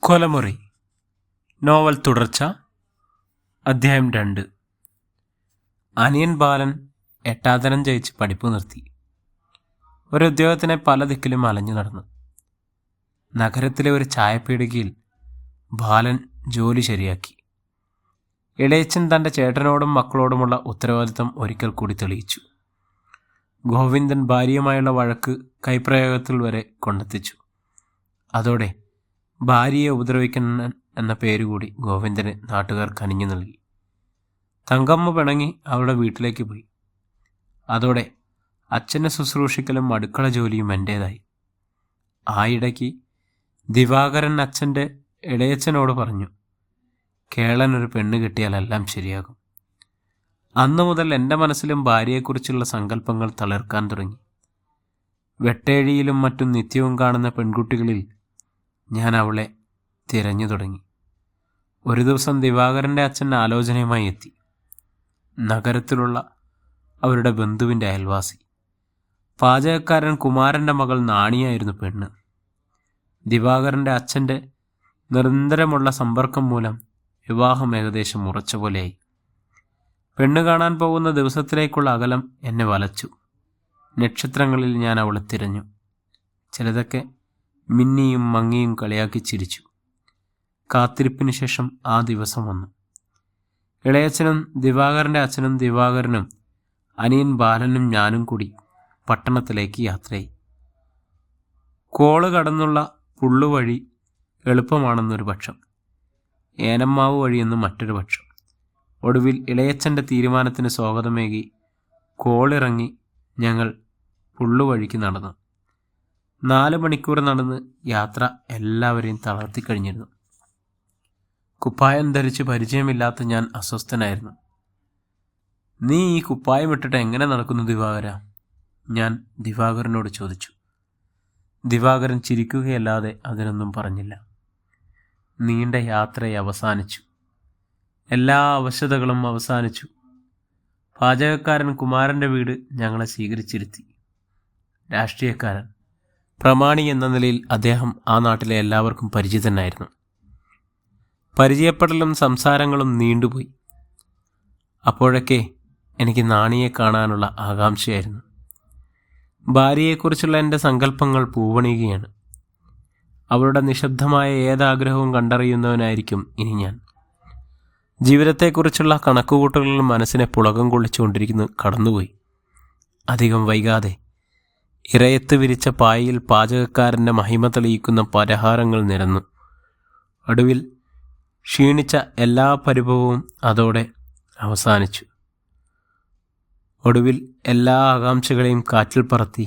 കൊലമുറി novel തുടർച്ച അധ്യായം 2. അനിയൻ ബാലൻ എട്ടാതരം ജയിച്ച് പഠിപ്പ് നിർത്തി. ഒരു ഉദ്യോഗത്തിനെ പല ദിക്കിലും അലഞ്ഞു നടന്നു. നഗരത്തിലെ ഒരു ചായപ്പീടികയിൽ ബാലൻ ജോലി ശരിയാക്കി. ഇളയച്ചൻ തൻ്റെ ചേട്ടനോടും മക്കളോടുമുള്ള ഉത്തരവാദിത്തം ഒരിക്കൽ കൂടി തെളിയിച്ചു. ഗോവിന്ദൻ ഭാര്യയുമായുള്ള വഴക്ക് കൈപ്രയോഗത്തിൽ വരെ കൊണ്ടെത്തിച്ചു. അതോടെ ഭാര്യയെ ഉപദ്രവിക്കുന്നൻ എന്ന പേരുകൂടി ഗോവിന്ദന് നാട്ടുകാർ കനിഞ്ഞു നൽകി. തങ്കമ്മ പിണങ്ങി അവളുടെ വീട്ടിലേക്ക് പോയി. അതോടെ അച്ഛനെ ശുശ്രൂഷിക്കലും അടുക്കള ജോലിയും എൻ്റേതായി. ആയിടയ്ക്ക് ദിവാകരൻ അച്ഛൻ്റെ ഇളയച്ചനോട് പറഞ്ഞു, കേളനൊരു പെണ്ണ് കിട്ടിയാൽ എല്ലാം ശരിയാകും. അന്നു മുതൽ എൻ്റെ മനസ്സിലും ഭാര്യയെക്കുറിച്ചുള്ള സങ്കല്പങ്ങൾ തളിർക്കാൻ തുടങ്ങി. വെട്ടേഴിയിലും മറ്റും നിത്യവും കാണുന്ന പെൺകുട്ടികളിൽ ഞാൻ അവളെ തിരഞ്ഞു തുടങ്ങി. ഒരു ദിവസം ദിവാകരൻ്റെ അച്ഛൻ ആലോചനയുമായി എത്തി. നഗരത്തിലുള്ള അവരുടെ ബന്ധുവിൻ്റെ അയൽവാസി, പാചകക്കാരൻ കുമാരൻ്റെ മകൾ നാണിയായിരുന്നു പെണ്ണ്. ദിവാകരൻ്റെ അച്ഛൻ്റെ നിരന്തരമുള്ള സമ്പർക്കം മൂലം വിവാഹം ഏകദേശം ഉറച്ച പോലെയായി. പെണ്ണ് കാണാൻ പോകുന്ന ദിവസത്തിലേക്കുള്ള അകലം എന്നെ വലച്ചു. നക്ഷത്രങ്ങളിൽ ഞാൻ അവളെ തിരഞ്ഞു. ചിലതൊക്കെ മിന്നിയും മങ്ങിയും കളിയാക്കി ചിരിച്ചു. കാത്തിരിപ്പിന് ശേഷം ആ ദിവസം വന്നു. ഇളയച്ചനും ദിവാകരൻ്റെ അച്ഛനും ദിവാകരനും അനിയൻ ബാലനും ഞാനും കൂടി പട്ടണത്തിലേക്ക് യാത്രയായി. കോള് കടന്നുള്ള പുള്ളുവഴി എളുപ്പമാണെന്നൊരു പക്ഷം, ഏനമ്മാവ് വഴിയെന്ന് മറ്റൊരു പക്ഷം. ഒടുവിൽ ഇളയച്ചൻ്റെ തീരുമാനത്തിന് സ്വാഗതമേകി കോളിറങ്ങി ഞങ്ങൾ പുള്ളുവഴിക്ക് നടന്നു. 4 മണിക്കൂർ നടന്ന് യാത്ര എല്ലാവരെയും തളർത്തിക്കഴിഞ്ഞിരുന്നു. കുപ്പായം ധരിച്ച് പരിചയമില്ലാത്ത ഞാൻ അസ്വസ്ഥനായിരുന്നു. നീ ഈ കുപ്പായം ഇട്ടിട്ട് എങ്ങനെ നടക്കുന്നു ദിവാകര? ഞാൻ ദിവാകരനോട് ചോദിച്ചു. ദിവാകരൻ ചിരിക്കുകയല്ലാതെ അതിനൊന്നും പറഞ്ഞില്ല. നീണ്ട യാത്ര അവസാനിച്ചു. എല്ലാ അവശതകളും അവസാനിച്ചു. പാചകക്കാരൻ കുമാരൻ്റെ വീട് ഞങ്ങളെ സ്വീകരിച്ചിരുത്തി. രാഷ്ട്രീയക്കാരൻ, പ്രമാണി എന്ന നിലയിൽ അദ്ദേഹം ആ നാട്ടിലെ എല്ലാവർക്കും പരിചിതനായിരുന്നു. പരിചയപ്പെടലും സംസാരങ്ങളും നീണ്ടുപോയി. അപ്പോഴൊക്കെ എനിക്ക് നാണിയെ കാണാനുള്ള ആകാംക്ഷയായിരുന്നു. ഭാര്യയെക്കുറിച്ചുള്ള എൻ്റെ സങ്കല്പങ്ങൾ പൂവണിയുകയാണ്. അവളുടെ നിശബ്ദമായ ഏതാഗ്രഹവും കണ്ടറിയുന്നവനായിരിക്കും ഇനി ഞാൻ. ജീവിതത്തെക്കുറിച്ചുള്ള കണക്കുകൂട്ടലുകൾ മനസ്സിനെ പുളകം കൊള്ളിച്ചുകൊണ്ടിരിക്കുന്നു കടന്നുപോയി. അധികം വൈകാതെ ഇറയത്ത് വിരിച്ച പായയിൽ പാചകക്കാരൻ്റെ മഹിമ തെളിയിക്കുന്ന പലഹാരങ്ങൾ നിരന്നു. ഒടുവിൽ ക്ഷീണിച്ച എല്ലാ പരിഭവവും അതോടെ അവസാനിച്ചു. ഒടുവിൽ എല്ലാ ആകാംക്ഷകളെയും കാറ്റിൽ പറത്തി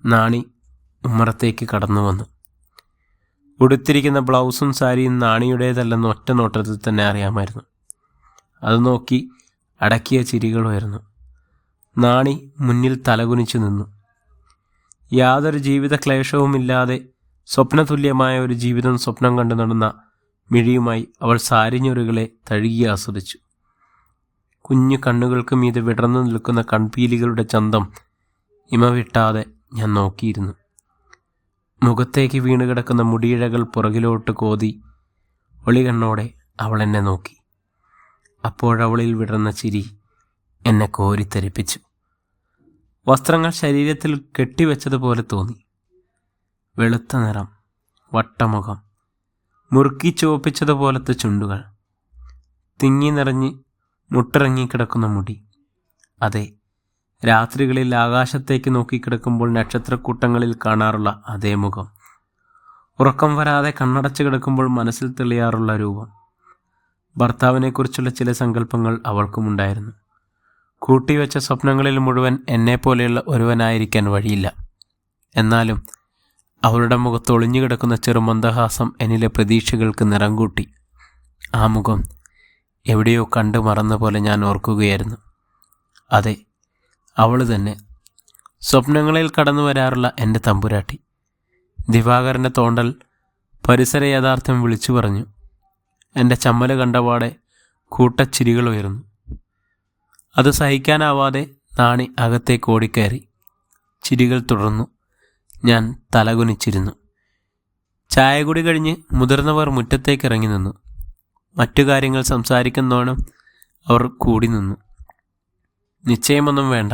നാണി ഉമ്മറത്തേക്ക് കടന്നു വന്നു. ഉടുത്തിരിക്കുന്ന ബ്ലൗസും സാരിയും നാണിയുടേതല്ലെന്ന് ഒറ്റ നോട്ടത്തിൽ തന്നെ അറിയാമായിരുന്നു. അത് നോക്കി അടക്കിയ ചിരികളുമായിരുന്നു. നാണി മുന്നിൽ തലകുനിച്ചു നിന്നു. യാതൊരു ജീവിത ക്ലേശവുമില്ലാതെ സ്വപ്നതുല്യമായ ഒരു ജീവിതം സ്വപ്നം കണ്ടു നടന്ന മിഴിയുമായി അവൾ സാരിഞ്ഞൊരുകളെ തഴുകി ആസ്വദിച്ചു. കുഞ്ഞു കണ്ണുകൾക്ക് മീതെ വിടർന്നു നിൽക്കുന്ന കൺപീലികളുടെ ചന്തം ഇമവിട്ടാതെ ഞാൻ നോക്കിയിരുന്നു. മുഖത്തേക്ക് വീണുകിടക്കുന്ന മുടിയിഴകൾ പുറകിലോട്ട് കോതി ഒളികണ്ണോടെ അവൾ എന്നെ നോക്കി. അപ്പോഴവളിൽ വിടർന്ന ചിരി എന്നെ കോരിത്തെരിപ്പിച്ചു. വസ്ത്രങ്ങൾ ശരീരത്തിൽ കെട്ടിവെച്ചതുപോലെ തോന്നി. വെളുത്ത നിറം, വട്ടമുഖം, മുറുക്കി ചുവപ്പിച്ചതുപോലത്തെ ചുണ്ടുകൾ, തിങ്ങി നിറഞ്ഞ് മുട്ടിറങ്ങിക്കിടക്കുന്ന മുടി. അതെ, രാത്രികളിൽ ആകാശത്തേക്ക് നോക്കിക്കിടക്കുമ്പോൾ നക്ഷത്രക്കൂട്ടങ്ങളിൽ കാണാറുള്ള അതേ മുഖം. ഉറക്കം വരാതെ കണ്ണടച്ച് കിടക്കുമ്പോൾ മനസ്സിൽ തെളിയാറുള്ള രൂപം. ഭർത്താവിനെക്കുറിച്ചുള്ള ചില സങ്കല്പങ്ങൾ അവൾക്കുമുണ്ടായിരുന്നു. കൂട്ടിവെച്ച സ്വപ്നങ്ങളിൽ മുഴുവൻ എന്നെപ്പോലെയുള്ള ഒരുവനായിരിക്കാൻ വഴിയില്ല. എന്നാലും അവളുടെ മുഖത്ത് ഒളിഞ്ഞു കിടക്കുന്ന ചെറുമന്ദഹാസം എന്നിലെ പ്രതീക്ഷകൾക്ക് നിറം കൂട്ടി. ആ മുഖം എവിടെയോ കണ്ടു മറന്ന പോലെ ഞാൻ ഓർക്കുകയായിരുന്നു. അതെ, അവൾ തന്നെ, സ്വപ്നങ്ങളിൽ കടന്നു വരാറുള്ള എൻ്റെ തമ്പുരാട്ടി. ദിവാകരൻ്റെ തോണ്ടൽ പരിസര യാഥാർത്ഥ്യം വിളിച്ചു പറഞ്ഞു. എൻ്റെ ചമ്മല് കണ്ടപാടെ കൂട്ടച്ചിരികൾ ഉയർന്നു. അത് സഹിക്കാനാവാതെ നാണി അകത്തേക്ക് ഓടിക്കയറി. ചിരികൾ തുടർന്നു. ഞാൻ തലകുനിച്ചിരുന്നു. ചായ കുടി കഴിഞ്ഞ് മുതിർന്നവർ മുറ്റത്തേക്ക് ഇറങ്ങി നിന്നു. മറ്റു കാര്യങ്ങൾ സംസാരിക്കുന്നോണം അവർ കൂടി നിന്നു. നിശ്ചയമൊന്നും വേണ്ട,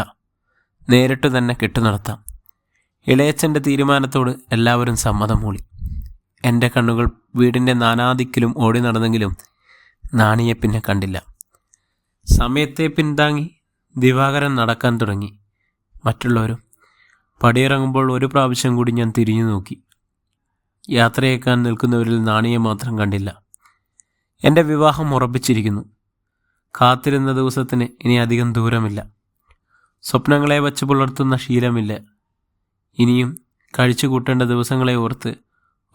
നേരിട്ട് തന്നെ കെട്ടു നടത്താം. ഇളയച്ചൻ്റെ തീരുമാനത്തോട് എല്ലാവരും സമ്മതം മൂളി. എൻ്റെ കണ്ണുകൾ വീടിൻ്റെ നാനാദിക്കിലും ഓടി നടന്നെങ്കിലും നാണിയെ പിന്നെ കണ്ടില്ല. സമയത്തെ പിന്താങ്ങി ദിവാകരൻ നടക്കാൻ തുടങ്ങി. മറ്റുള്ളവരും പടിയിറങ്ങുമ്പോൾ ഒരു പ്രാവശ്യം കൂടി ഞാൻ തിരിഞ്ഞു നോക്കി. യാത്രയേക്കാൻ നിൽക്കുന്നവരിൽ നാണിയെ മാത്രം കണ്ടില്ല. എൻ്റെ വിവാഹം ഉറപ്പിച്ചിരിക്കുന്നു. കാത്തിരുന്ന ദിവസത്തിന് ഇനി അധികം ദൂരമില്ല. സ്വപ്നങ്ങളെ വച്ച് പുലർത്തുന്ന ശീലമില്ല. ഇനിയും കഴിച്ചു കൂട്ടേണ്ട ദിവസങ്ങളെ ഓർത്ത്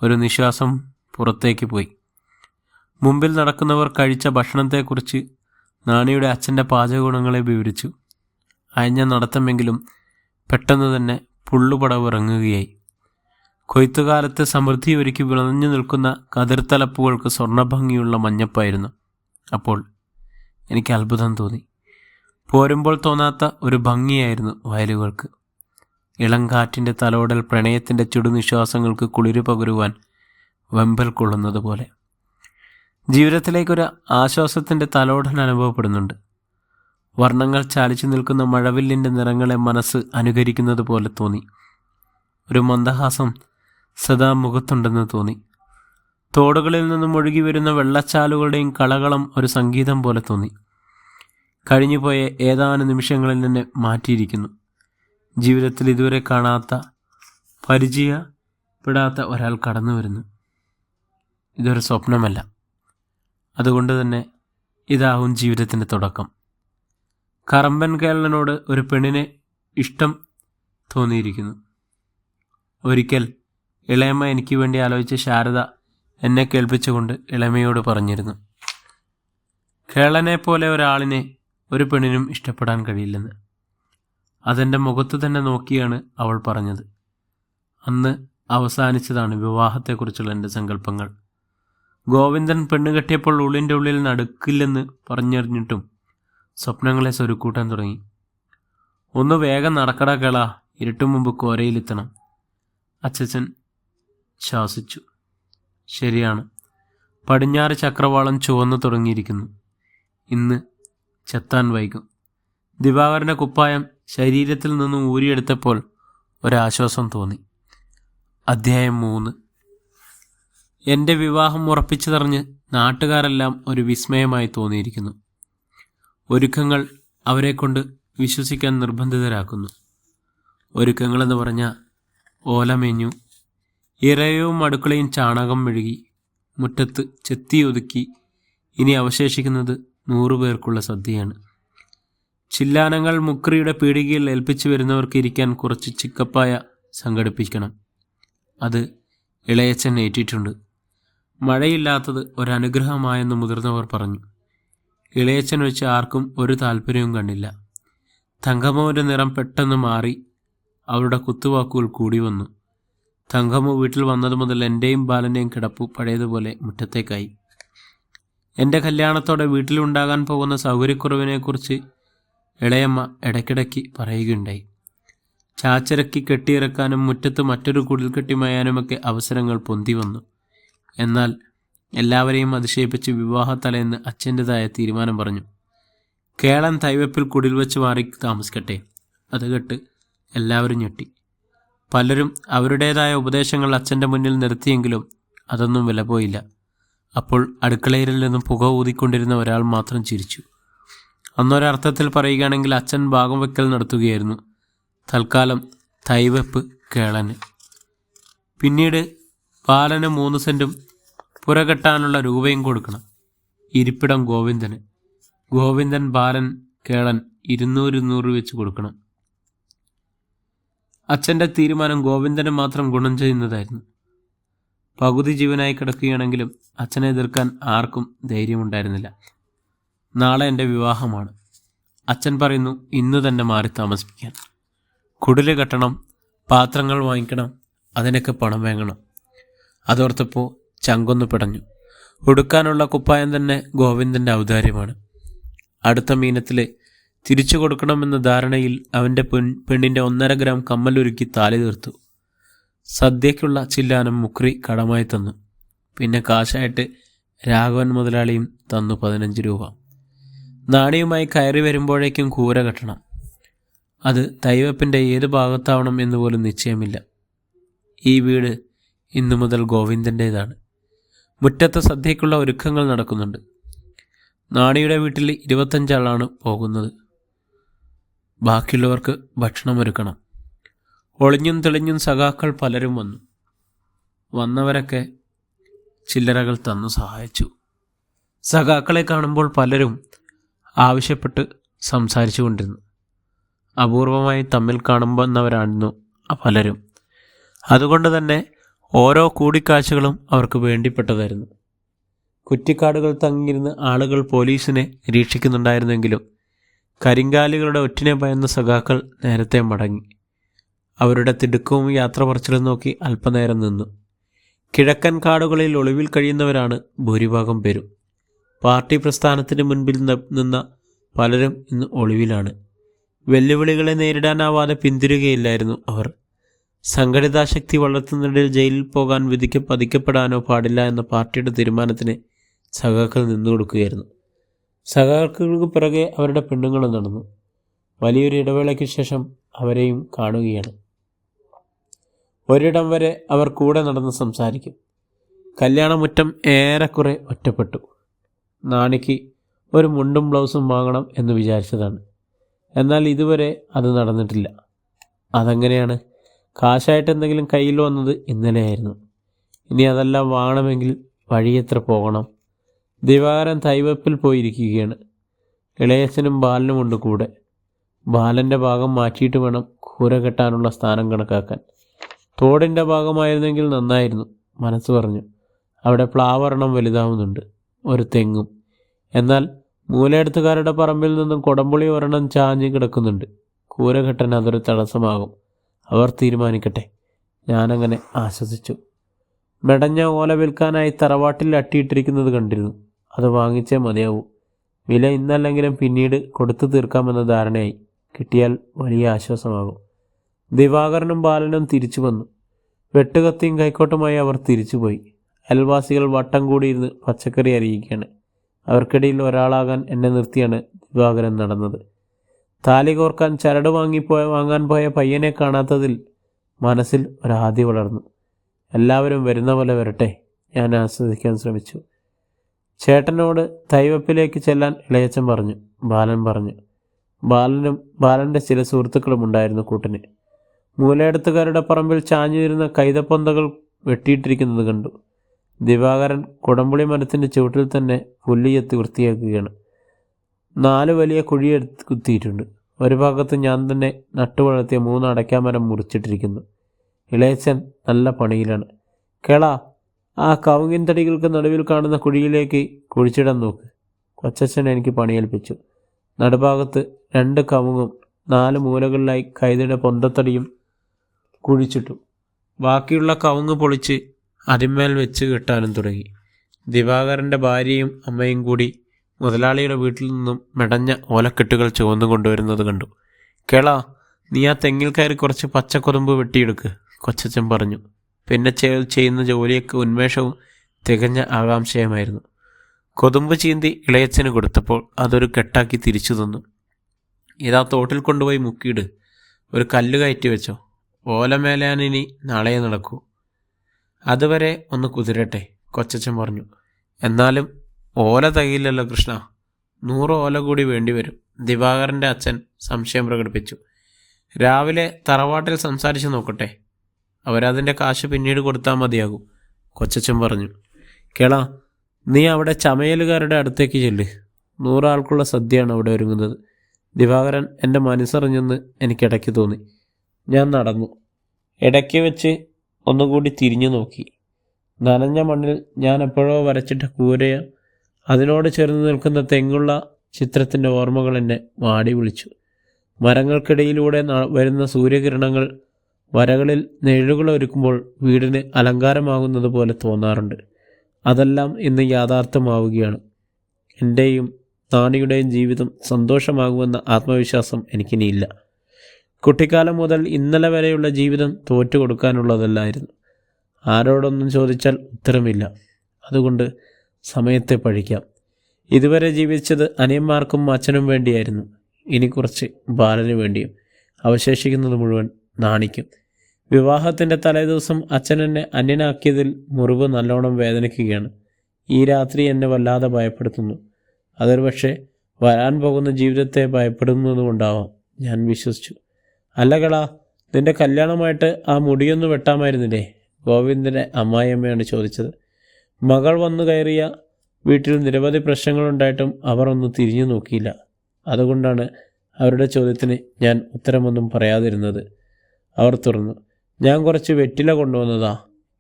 ഒരു നിശ്വാസം പുറത്തേക്ക് പോയി. മുമ്പിൽ നടക്കുന്നവർ കഴിച്ച ഭക്ഷണത്തെക്കുറിച്ച് നാണിയുടെ അച്ഛൻ്റെ പാചകഗുണങ്ങളെ വിവരിച്ചു. അയഞ്ഞ നടത്തമെങ്കിലും പെട്ടെന്ന് തന്നെ പുള്ളുപടവ് ഇറങ്ങുകയായി. കൊയ്ത്തുകാലത്ത് സമൃദ്ധി ഒരുക്കി വിളഞ്ഞു നിൽക്കുന്ന കതിർത്തലപ്പുകൾക്ക് സ്വർണ്ണഭംഗിയുള്ള മഞ്ഞപ്പായിരുന്നു. അപ്പോൾ എനിക്ക് അത്ഭുതം തോന്നി. പോരുമ്പോൾ തോന്നാത്ത ഒരു ഭംഗിയായിരുന്നു വയലുകൾക്ക്. ഇളംകാറ്റിൻ്റെ തലോടൽ പ്രണയത്തിൻ്റെ ചുടുനിശ്വാസങ്ങൾക്ക് കുളിര് പകരുവാൻ വെമ്പൽ കൊള്ളുന്നത് പോലെ ജീവിതത്തിലേക്കൊരു ആശ്വാസത്തിൻ്റെ തലോടൽ അനുഭവപ്പെടുന്നുണ്ട്. വർണ്ണങ്ങൾ ചാലിച്ചു നിൽക്കുന്ന മഴവില്ലിൻ്റെ നിറങ്ങളെ മനസ്സ് അനുകരിക്കുന്നത് പോലെ തോന്നി. ഒരു മന്ദഹാസം സദാ മുഖത്തുണ്ടെന്ന് തോന്നി. തോടുകളിൽ നിന്നും ഒഴുകി വരുന്ന വെള്ളച്ചാലുകളുടെയും കളകളം ഒരു സംഗീതം പോലെ തോന്നി. കഴിഞ്ഞുപോയ ഏതാനും നിമിഷങ്ങളിൽ തന്നെ മാറ്റിയിരിക്കുന്നു. ജീവിതത്തിൽ ഇതുവരെ കാണാത്ത, പരിചയപ്പെടാത്ത ഒരാൾ കടന്നു വരുന്നു. ഇതൊരു സ്വപ്നമല്ല. അതുകൊണ്ട് തന്നെ ഇതാവും ജീവിതത്തിൻ്റെ തുടക്കം. കറമ്പൻ കേരളനോട് ഒരു പെണ്ണിനെ ഇഷ്ടം തോന്നിയിരിക്കുന്നു. ഒരിക്കൽ ഇളയമ്മ എനിക്ക് വേണ്ടി ആലോചിച്ച ശാരദ എന്നെ കേൾപ്പിച്ചുകൊണ്ട് ഇളയമ്മയോട് പറഞ്ഞിരുന്നു, കേളനെ പോലെ ഒരാളിനെ ഒരു പെണ്ണിനും ഇഷ്ടപ്പെടാൻ കഴിയില്ലെന്ന്. അതെൻ്റെ മുഖത്ത് തന്നെ നോക്കിയാണ് അവൾ പറഞ്ഞത്. അന്ന് അവസാനിച്ചതാണ് വിവാഹത്തെക്കുറിച്ചുള്ള എൻ്റെ സങ്കല്പങ്ങൾ. ഗോവിന്ദൻ പെണ്ണ് കെട്ടിയപ്പോൾ ഉള്ളിൻ്റെ ഉള്ളിൽ നടക്കില്ലെന്ന് പറഞ്ഞറിഞ്ഞിട്ടും സ്വപ്നങ്ങളെ സ്വരുക്കൂട്ടാൻ തുടങ്ങി. ഒന്ന് വേഗം നടക്കടാ കേള, ഇരുട്ടു മുമ്പ് കോരയിലെത്തണം. അച്ഛൻ ശാസിച്ചു. ശരിയാണ്, പടിഞ്ഞാറ് ചക്രവാളം ചുവന്നു തുടങ്ങിയിരിക്കുന്നു. ഇന്ന് ചെത്താൻ വൈകും. ദിവാകരൻ്റെ കുപ്പായം ശരീരത്തിൽ നിന്നും ഊരിയെടുത്തപ്പോൾ ഒരാശ്വാസം തോന്നി. അധ്യായം 3. എൻ്റെ വിവാഹം ഉറപ്പിച്ചതറിഞ്ഞ് നാട്ടുകാരെല്ലാം ഒരു വിസ്മയമായി തോന്നിയിരിക്കുന്നു. ഒരുക്കങ്ങൾ അവരെക്കൊണ്ട് വിശ്വസിക്കാൻ നിർബന്ധിതരാക്കുന്നു. ഒരുക്കങ്ങളെന്ന് പറഞ്ഞാൽ ഓലമേഞ്ഞു, ഇറയവും അടുക്കളയും ചാണകം മെഴുകി, മുറ്റത്ത് ചെത്തിയൊതുക്കി. ഇനി അവശേഷിക്കുന്നത് 100 പേർക്കുള്ള സദ്യയാണ്. ചില്ലാനങ്ങൾ മുക്രിയുടെ പീടികയിൽ ഏൽപ്പിച്ചു വരുന്നവർക്ക് ഇരിക്കാൻ കുറച്ച് ചിക്കപ്പായ സംഘടിപ്പിക്കണം. അത് ഇളയച്ചൻ ഏറ്റിട്ടുണ്ട്. മഴയില്ലാത്തത് ഒരനുഗ്രഹമായെന്ന് മുതിർന്നവർ പറഞ്ഞു. ഇളയച്ചൻ വെച്ച് ആർക്കും ഒരു താല്പര്യവും കണ്ടില്ല. തങ്കമ്മയുടെ നിറം പെട്ടെന്ന് മാറി. അവരുടെ കുത്തുവാക്കുകൾ കൂടി വന്നു. തങ്കമ്മ വീട്ടിൽ വന്നത് മുതൽ എൻ്റെയും ബാലൻ്റെയും കിടപ്പു പഴയതുപോലെ മുറ്റത്തേക്കായി. എൻ്റെ കല്യാണത്തോടെ വീട്ടിലുണ്ടാകാൻ പോകുന്ന സൗകര്യക്കുറവിനെക്കുറിച്ച് ഇളയമ്മ ഇടയ്ക്കിടയ്ക്ക് പറയുകയുണ്ടായി. ചാച്ചരക്കി കെട്ടിയിറക്കാനും മുറ്റത്ത് മറ്റൊരു കുടിൽ കെട്ടിമയാനുമൊക്കെ അവസരങ്ങൾ പൊന്തി വന്നു. എന്നാൽ എല്ലാവരെയും അതിശയിപ്പിച്ച് വിവാഹത്തലേന്ന് അച്ഛൻ്റെതായ തീരുമാനം പറഞ്ഞു. കേളൻ തൈവപ്പിൽ കുടിൽ വെച്ച് മാറി താമസിക്കട്ടെ. അത് കേട്ട് എല്ലാവരും ഞെട്ടി. പലരും അവരുടേതായ ഉപദേശങ്ങൾ അച്ഛൻ്റെ മുന്നിൽ നിർത്തിയെങ്കിലും അതൊന്നും വിലപോയില്ല. അപ്പോൾ അടുക്കളയിൽ നിന്നും പുക ഊതിക്കൊണ്ടിരുന്ന ഒരാൾ മാത്രം ചിരിച്ചു. അന്നൊരർത്ഥത്തിൽ പറയുകയാണെങ്കിൽ അച്ഛൻ ഭാഗം വെക്കൽ നടത്തുകയായിരുന്നു. തൽക്കാലം തൈവെപ്പ് കേളന്, പിന്നീട് ബാലന് 3 സെൻറ്റും പുരകെട്ടാനുള്ള രൂപയും കൊടുക്കണം. ഇരിപ്പിടം ഗോവിന്ദന്. ഗോവിന്ദൻ, ബാലൻ, കേളൻ 200 വെച്ച് കൊടുക്കണം. അച്ഛൻ്റെ തീരുമാനം ഗോവിന്ദന് മാത്രം ഗുണം ചെയ്യുന്നതായിരുന്നു. പകുതി ജീവനായി കിടക്കുകയാണെങ്കിലും അച്ഛനെ എതിർക്കാൻ ആർക്കും ധൈര്യമുണ്ടായിരുന്നില്ല. നാളെ എൻ്റെ വിവാഹമാണ്. അച്ഛൻ പറയുന്നു ഇന്നു തന്നെ മാറി താമസിപ്പിക്കാൻ. കുടില് കെട്ടണം, പാത്രങ്ങൾ വാങ്ങിക്കണം, അതിനൊക്കെ പണം വാങ്ങണം. അതോർത്തപ്പോൾ ചങ്കൊന്നു പിടഞ്ഞു. ഉടുക്കാനുള്ള കുപ്പായം തന്നെ ഗോവിന്ദൻ്റെ ഔദാര്യമാണ്. അടുത്ത മീനത്തിൽ തിരിച്ചു കൊടുക്കണമെന്ന ധാരണയിൽ അവൻ്റെ പെണ്ണിൻ്റെ 1.5 ഗ്രാം കമ്മലൊരുക്കി താലി തീർത്തു. സദ്യയ്ക്കുള്ള ചില്ലാനം മുക്രി കടമായി തന്നു. പിന്നെ കാശായിട്ട് രാഘവൻ മുതലാളിയും തന്നു 15 രൂപ. നാണിയുമായി കയറി വരുമ്പോഴേക്കും കൂര കെട്ടണം. അത് തൈവപ്പിൻ്റെ ഏത് ഭാഗത്താവണം എന്ന് പോലും നിശ്ചയമില്ല. ഈ വീട് ഇന്നു മുതൽ ഗോവിന്ദൻ്റേതാണ്. മുറ്റത്ത് സദ്യയ്ക്കുള്ള ഒരുക്കങ്ങൾ നടക്കുന്നുണ്ട്. നാണിയുടെ വീട്ടിൽ 25 ആളാണ് പോകുന്നത്. ബാക്കിയുള്ളവർക്ക് ഭക്ഷണമൊരുക്കണം. ഒളിഞ്ഞും തെളിഞ്ഞും സഖാക്കൾ പലരും വന്നു. വന്നവരൊക്കെ ചില്ലറകൾ തന്നു സഹായിച്ചു. സഖാക്കളെ കാണുമ്പോൾ പലരും ആവശ്യപ്പെട്ട് സംസാരിച്ചു കൊണ്ടിരുന്നു. അപൂർവമായി തമ്മിൽ കാണുന്നവരായിരുന്നു പലരും. അതുകൊണ്ട് തന്നെ ഓരോ കൂടിക്കാഴ്ചകളും അവർക്ക് വേണ്ടിപ്പെട്ടതായിരുന്നു. കുറ്റിക്കാടുകൾ തങ്ങിയിരുന്ന ആളുകൾ പോലീസിനെ നിരീക്ഷിക്കുന്നുണ്ടായിരുന്നെങ്കിലും കരിങ്കാലികളുടെ ഒറ്റിനെ ഭയന്ന സഖാക്കൾ നേരത്തെ മടങ്ങി. അവരുടെ തിടുക്കവും യാത്ര പറച്ചിലും നോക്കി അല്പനേരം നിന്നു. കിഴക്കൻ കാടുകളിൽ ഒളിവിൽ കഴിയുന്നവരാണ് ഭൂരിഭാഗം പേരും. പാർട്ടി പ്രസ്ഥാനത്തിന് മുൻപിൽ നിന്ന പലരും ഇന്ന് ഒളിവിലാണ്. വെല്ലുവിളികളെ നേരിടാനാവാതെ പിന്തിരുകയില്ലായിരുന്നു അവർ. സംഘടിതാശക്തി വളർത്തുന്നതിൽ ജയിലിൽ പോകാൻ പതിക്കപ്പെടാനോ പാടില്ല എന്ന പാർട്ടിയുടെ തീരുമാനത്തിന് സഖാക്കൾ നിന്നുകൊടുക്കുകയായിരുന്നു. സഖാക്കൾക്ക് പിറകെ അവരുടെ പെണ്ണുങ്ങളും നടന്നു. വലിയൊരു ഇടവേളയ്ക്ക് ശേഷം അവരെയും കാണുകയാണ്. ഒരിടം വരെ അവർ കൂടെ നടന്ന് സംസാരിക്കും. കല്യാണമുറ്റം ഏറെക്കുറെ ഒറ്റപ്പെട്ടു. നാണിക്ക് ഒരു മുണ്ടും ബ്ലൗസും വാങ്ങണം എന്ന് വിചാരിച്ചതാണ്. എന്നാൽ ഇതുവരെ അത് നടന്നിട്ടില്ല. അതെങ്ങനെയാണ്? കാശായിട്ട് എന്തെങ്കിലും കയ്യിൽ വന്നത് ഇന്നലെയായിരുന്നു. ഇനി അതെല്ലാം വാങ്ങണമെങ്കിൽ വഴിയെത്ര പോകണം? ദിവാകരൻ തൈവപ്പിൽ പോയിരിക്കുകയാണ്. ഇളയച്ചനും ബാലനുമുണ്ട് കൂടെ. ബാലൻ്റെ ഭാഗം മാറ്റിയിട്ട് വേണം കൂര കെട്ടാനുള്ള സ്ഥാനം കണക്കാക്കാൻ. തോടിൻ്റെ ഭാഗമായിരുന്നെങ്കിൽ നന്നായിരുന്നു, മനസ്സ് പറഞ്ഞു. അവിടെ പ്ലാവൊരെണ്ണം വലുതാവുന്നുണ്ട്, ഒരു തെങ്ങും. എന്നാൽ മൂലയെടുത്തുകാരുടെ പറമ്പിൽ നിന്നും കൊടംപുളി ഒരെണ്ണം ചാഞ്ഞ് കിടക്കുന്നുണ്ട്. കൂര കെട്ടാൻ അതൊരു തടസ്സമാകും. അവർ തീരുമാനിക്കട്ടെ. ഞാനങ്ങനെ ആശ്വസിച്ചു. മെടഞ്ഞ ഓല വിൽക്കാനായി തറവാട്ടിൽ അട്ടിയിട്ടിരിക്കുന്നത് കണ്ടിരുന്നു. അത് വാങ്ങിച്ചേ മതിയാവൂ. വില ഇന്നല്ലെങ്കിലും പിന്നീട് കൊടുത്തു തീർക്കാമെന്ന ധാരണയായി. കിട്ടിയാൽ വലിയ ആശ്വാസമാകും. ദിവാകരനും ബാലനും തിരിച്ചു വന്നു. വെട്ടുകത്തിയും കൈക്കോട്ടുമായി അവർ തിരിച്ചുപോയി. അയൽവാസികൾ വട്ടം കൂടിയിരുന്ന് പച്ചക്കറി അരിയിക്കുകയാണ്. അവർക്കിടയിൽ ഒരാളാകാൻ എന്നെ നിർത്തിയാണ് ദിവാകരൻ നടന്നത്. താലി കോർക്കാൻ ചരട് വാങ്ങാൻ പോയ പയ്യനെ കാണാത്തതിൽ മനസ്സിൽ ഒരാദി വളർന്നു. എല്ലാവരും വരുന്ന പോലെ വരട്ടെ, ഞാൻ ആസ്വദിക്കാൻ ശ്രമിച്ചു. ചേട്ടനോട് തൈവപ്പിലേക്ക് ചെല്ലാൻ ഇളയച്ചൻ പറഞ്ഞു. ബാലൻ പറഞ്ഞു. ബാലൻ്റെ ചില സുഹൃത്തുക്കളും ഉണ്ടായിരുന്നു കൂട്ടിന്. മൂലയെടുത്തുകാരുടെ പറമ്പിൽ ചാഞ്ഞിരുന്ന കൈതപ്പൊന്തകൾ വെട്ടിയിട്ടിരിക്കുന്നത് കണ്ടു. ദിവാകരൻ കുടംപുളി മരത്തിൻ്റെ ചുവട്ടിൽ തന്നെ പുല്ലിയെത്തി വൃത്തിയാക്കുകയാണ്. 4 വലിയ കുഴിയെടുത്ത് കുത്തിയിട്ടുണ്ട്. ഒരു ഭാഗത്ത് ഞാൻ തന്നെ നട്ടുവളർത്തിയ 3 അടയ്ക്കാമരം മുറിച്ചിട്ടിരിക്കുന്നു. ഇളയച്ചൻ നല്ല പണിയിലാണ്. കേളാ, ആ കവുങ്ങിൻ തടികൾക്ക് നടുവിൽ കാണുന്ന കുഴിയിലേക്ക് കുഴിച്ചിടാൻ നോക്ക്. കൊച്ചച്ഛൻ എനിക്ക് പണിയേൽപ്പിച്ചു. നടുഭാഗത്ത് 2 കവുങ്ങും 4 മൂലകളിലായി കൈതയുടെ പൊന്തത്തടിയും കുഴിച്ചിട്ടു. ബാക്കിയുള്ള കവുങ്ങ് പൊളിച്ച് അതിന്മേൽ വെച്ച് കെട്ടാനും തുടങ്ങി. ദിവാകരൻ്റെ ഭാര്യയും അമ്മയും കൂടി മുതലാളിയുടെ വീട്ടിൽ നിന്നും മെടഞ്ഞ ഓലക്കെട്ടുകൾ ചുവന്നു കൊണ്ടുവരുന്നത് കണ്ടു. കേളാ, നീ ആ തെങ്ങിൽ കയറി കുറച്ച് പച്ചക്കൊതുമ്പ് വെട്ടിയെടുക്ക്, കൊച്ചച്ഛൻ പറഞ്ഞു. പിന്നെ ചെയ്യുന്ന ജോലിയൊക്കെ ഉന്മേഷവും തികഞ്ഞ ആകാംക്ഷയുമായിരുന്നു. കൊതുമ്പ് ചീന്തി ഇളയച്ചന് കൊടുത്തപ്പോൾ അതൊരു കെട്ടാക്കി തിരിച്ചു തന്നു. ഇതാ തോട്ടിൽ കൊണ്ടുപോയി മുക്കിയിട്, ഒരു കല്ല് കയറ്റി വെച്ചോ. ഓല മേലാനിനി നാളെ നടക്കൂ. അതുവരെ ഒന്ന് കുതിരട്ടെ, കൊച്ചച്ഛൻ പറഞ്ഞു. എന്നാലും ഓല തികയില്ലല്ലോ കൃഷ്ണ, 100 ഓല കൂടി വേണ്ടിവരും, ദിവാകരൻ്റെ അച്ഛൻ സംശയം പ്രകടിപ്പിച്ചു. രാവിലെ തറവാട്ടിൽ സംസാരിച്ച് നോക്കട്ടെ, അവരതിൻ്റെ കാശ് പിന്നീട് കൊടുത്താൽ മതിയാകും, കൊച്ചച്ഛൻ പറഞ്ഞു. കേളാ, നീ അവിടെ ചമയലുകാരുടെ അടുത്തേക്ക് ചെല്ല്. 100 ആൾക്കുള്ള സദ്യയാണ് അവിടെ ഒരുങ്ങുന്നത്. ദിവാകരൻ എൻ്റെ മനസ്സറിഞ്ഞെന്ന് എനിക്കിടയ്ക്ക് തോന്നി. ഞാൻ നടന്നു. ഇടയ്ക്ക് വെച്ച് ഒന്നുകൂടി തിരിഞ്ഞു നോക്കി. നനഞ്ഞ മണ്ണിൽ ഞാൻ എപ്പോഴോ വരച്ചിട്ട കൂരയ അതിനോട് ചേർന്ന് നിൽക്കുന്ന തെങ്ങുള്ള ചിത്രത്തിൻ്റെ ഓർമ്മകൾ എന്നെ വാടി വിളിച്ചു. മരങ്ങൾക്കിടയിലൂടെ വരുന്ന സൂര്യകിരണങ്ങൾ വരകളിൽ നിഴലുകൾ ഒരുക്കുമ്പോൾ വീടിന് അലങ്കാരമാകുന്നത് പോലെ തോന്നാറുണ്ട്. അതെല്ലാം ഇന്ന് യാഥാർത്ഥ്യമാവുകയാണ്. എൻ്റെയും നാണിയുടെയും ജീവിതം സന്തോഷമാകുമെന്ന ആത്മവിശ്വാസം എനിക്കിനിയില്ല. കുട്ടിക്കാലം മുതൽ ഇന്നലെ വരെയുള്ള ജീവിതം തോറ്റു കൊടുക്കാനുള്ളതല്ലായിരുന്നു. ആരോടൊന്നും ചോദിച്ചാൽ ഉത്തരമില്ല. അതുകൊണ്ട് സമയത്തെ പഴിക്കാം. ഇതുവരെ ജീവിച്ചത് അനിയന്മാർക്കും അച്ഛനും വേണ്ടിയായിരുന്നു. ഇനി കുറച്ച് ബാലന് വേണ്ടിയും. അവശേഷിക്കുന്നത് മുഴുവൻ നാണിക്കും. വിവാഹത്തിൻ്റെ തലേദിവസം അച്ഛൻ എന്നെ അന്യനാക്കിയതിൽ മുറിവ് നല്ലോണം വേദനിക്കുകയാണ്. ഈ രാത്രി എന്നെ വല്ലാതെ ഭയപ്പെടുത്തുന്നു. അതൊരു പക്ഷേ വരാൻ പോകുന്ന ജീവിതത്തെ ഭയപ്പെടുന്നതുകൊണ്ടാവാം. ഞാൻ വിശ്വസിച്ചു. അല്ലകളാ, നിന്റെ കല്യാണമായിട്ട് ആ മുടിയൊന്ന് വെട്ടാമായിരുന്നില്ലേ? ഗോവിന്ദൻ്റെ അമ്മായിയമ്മയാണ് ചോദിച്ചത്. മകൾ വന്നു കയറിയ വീട്ടിൽ നിരവധി പ്രശ്നങ്ങളുണ്ടായിട്ടും അവർ ഒന്ന് തിരിഞ്ഞു നോക്കിയില്ല. അതുകൊണ്ടാണ് അവരുടെ ചോദ്യത്തിന് ഞാൻ ഉത്തരമൊന്നും പറയാതിരുന്നത്. അവർ തുറന്നു. ഞാൻ കുറച്ച് വെറ്റില കൊണ്ടുവന്നതാ.